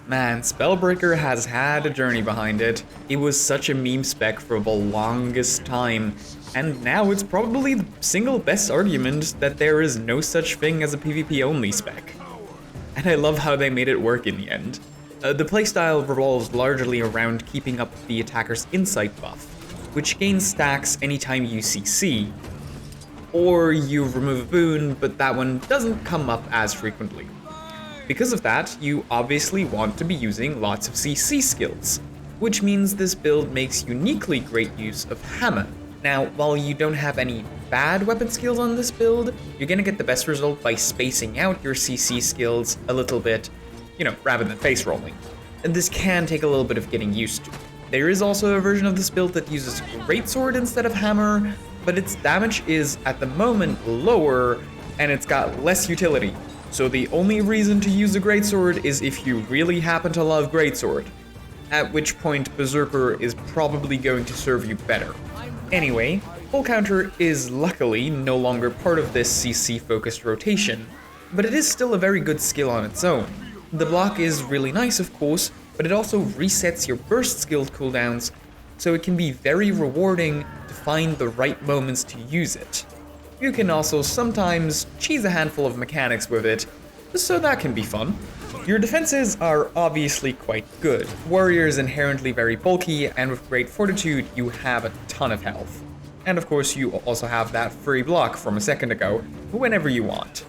Man, Spellbreaker has had a journey behind it. It was such a meme spec for the longest time, and now it's probably the single best argument that there is no such thing as a PvP only spec. And I love how they made it work in the end. The playstyle revolves largely around keeping up the attacker's insight buff, which gains stacks anytime you CC, or you remove a boon, but that one doesn't come up as frequently. Because of that, you obviously want to be using lots of CC skills, which means this build makes uniquely great use of Hammer. Now, while you don't have any bad weapon skills on this build, you're gonna get the best result by spacing out your CC skills a little bit, rather than face rolling. And this can take a little bit of getting used to. There is also a version of this build that uses Greatsword instead of Hammer, but its damage is at the moment lower, and it's got less utility. So the only reason to use a Greatsword is if you really happen to love Greatsword, at which point Berserker is probably going to serve you better. Anyway, Full Counter is luckily no longer part of this CC-focused rotation, but it is still a very good skill on its own. The block is really nice, of course, but it also resets your burst skill cooldowns, so it can be very rewarding to find the right moments to use it. You can also sometimes cheese a handful of mechanics with it, so that can be fun. Your defenses are obviously quite good. Warrior is inherently very bulky, and with great fortitude, you have a ton of health. And of course, you also have that free block from a second ago, whenever you want.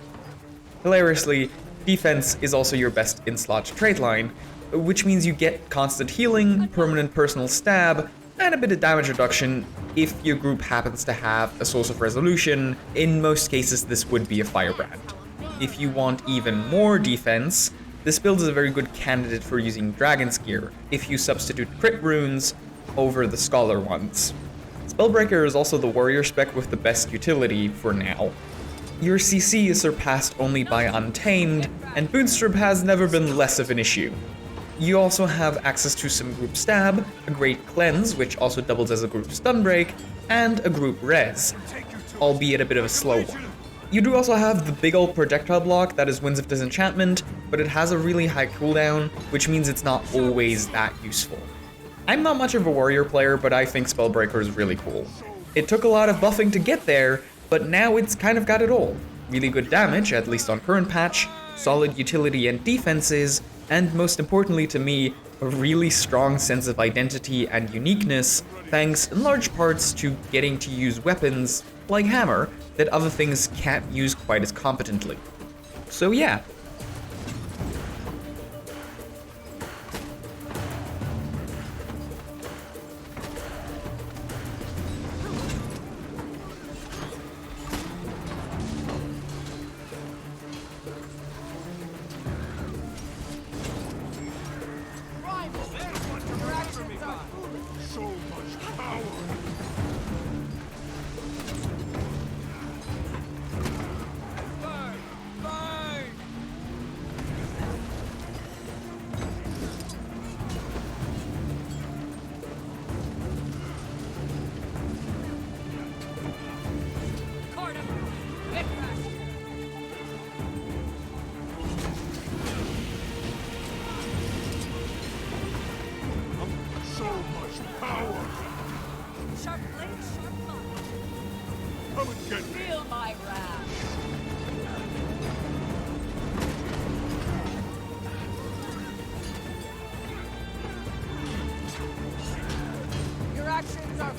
Hilariously, defense is also your best in-slot trait line, which means you get constant healing, permanent personal stab, and a bit of damage reduction if your group happens to have a source of resolution. In most cases, this would be a firebrand. If you want even more defense, this build is a very good candidate for using Dragon's Gear if you substitute crit runes over the Scholar ones. Spellbreaker is also the warrior spec with the best utility for now. Your CC is surpassed only by Untamed, and Boonstrip has never been less of an issue. You also have access to some group stab, a great cleanse, which also doubles as a group stun break, and a group res, albeit a bit of a slow one. You do also have the big ol' projectile block that is Winds of Disenchantment, but it has a really high cooldown, which means it's not always that useful. I'm not much of a warrior player, but I think Spellbreaker is really cool. It took a lot of buffing to get there, but now it's kind of got it all. Really good damage, at least on current patch, solid utility and defenses, and most importantly to me, a really strong sense of identity and uniqueness, thanks in large parts to getting to use weapons, like Hammer, that other things can't use quite as competently. So yeah. Come and get me. Feel my wrath. Your actions are